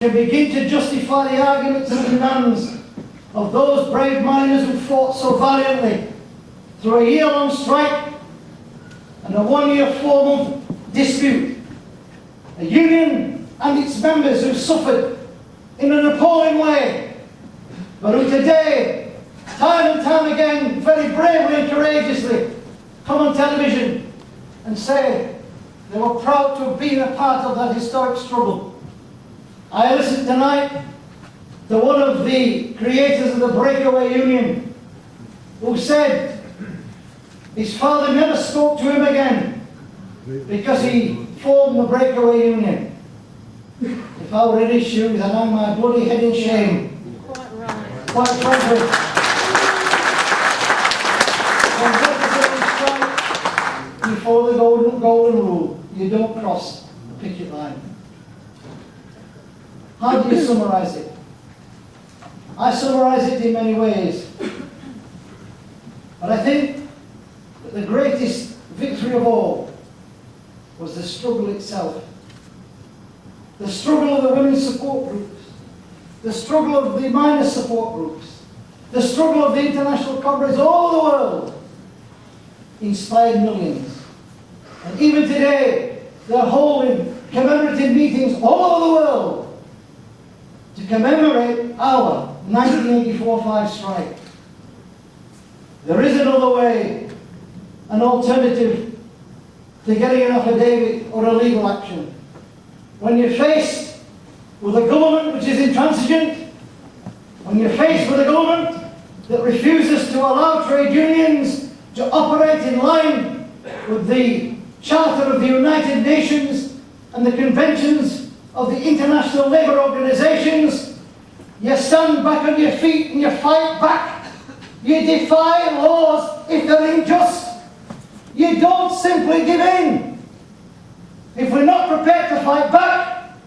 to begin to justify the arguments and demands of those brave miners who fought so valiantly through a year-long strike and a one-year, 4-month dispute. A union and its members who suffered in an appalling way, but who today, time and time again, very bravely and courageously come on television and say they were proud to have been a part of that historic struggle. I listened tonight to one of the creators of the Breakaway Union who said his father never spoke to him again because he formed the Breakaway Union. If I were in his shoes, I'd hang my bloody head in shame. Quite right. Quite frankly. Before the golden rule, you don't cross the picket line. How do you summarise it? I summarise it in many ways. But I think that the greatest victory of all was the struggle itself. The struggle of the women's support groups, the struggle of the miners' support groups, the struggle of the international comrades all over the world inspired millions. And even today, they're holding commemorative meetings all over the world to commemorate our 1984-5 strike. There is another way, an alternative to getting an affidavit or a legal action. When you're faced with a government which is intransigent, when you're faced with a government that refuses to allow trade unions to operate in line with the Charter of the United Nations and the conventions of the international labour organisations, you stand back on your feet and you fight back. You defy laws if they're unjust. You don't simply give in. If we're not prepared to fight back,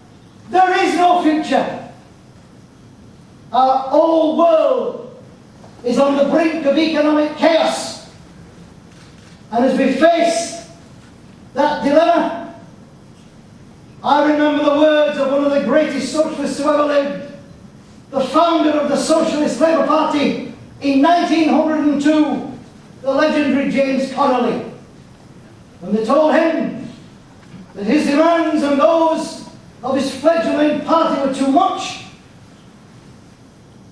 there is no future. Our whole world is on the brink of economic chaos. And as we face that dilemma, I remember the words of one of the greatest socialists who ever lived, the founder of the Socialist Labour Party in 1902, the legendary James Connolly. When they told him that his demands and those of his fledgling party were too much,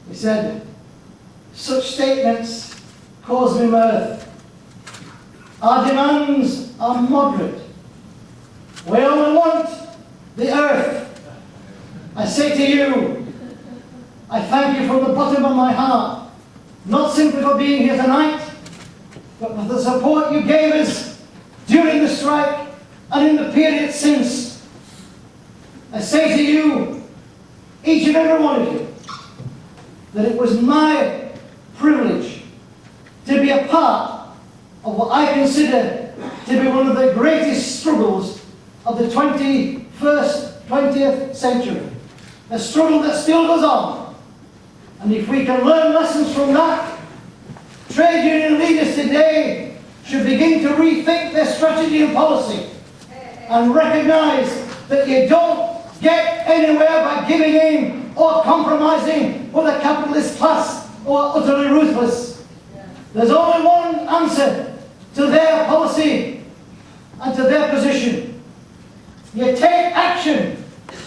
he said, "Such statements cause me mirth. Our demands are moderate. We only want the earth. I say to you, I thank you from the bottom of my heart, not simply for being here tonight, but for the support you gave us during the strike and in the period since. I say to you, each and every one of you, that it was my privilege to be a part of what I consider to be one of the greatest struggles of the 20th century. A struggle that still goes on. And if we can learn lessons from that, trade union leaders today should begin to rethink their strategy and policy and recognise that you don't get anywhere by giving in or compromising with a capitalist class who are utterly ruthless. There's only one answer to their policy and to their position. You take action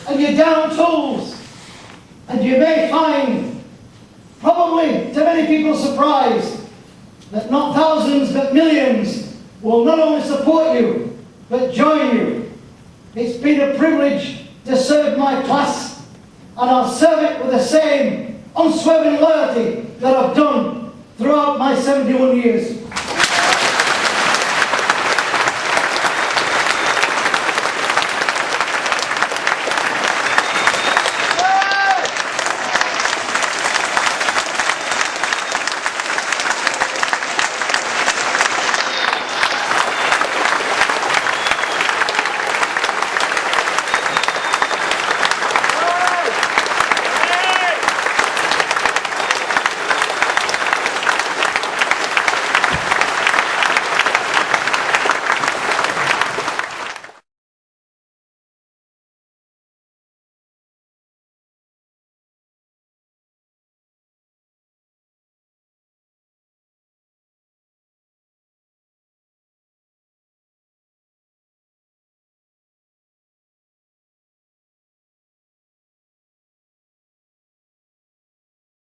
and you down tools, and you may find, probably to many people's surprise, that not thousands but millions will not only support you but join you. It's been a privilege to serve my class, and I'll serve it with the same unswerving loyalty that I've done throughout my 71 years.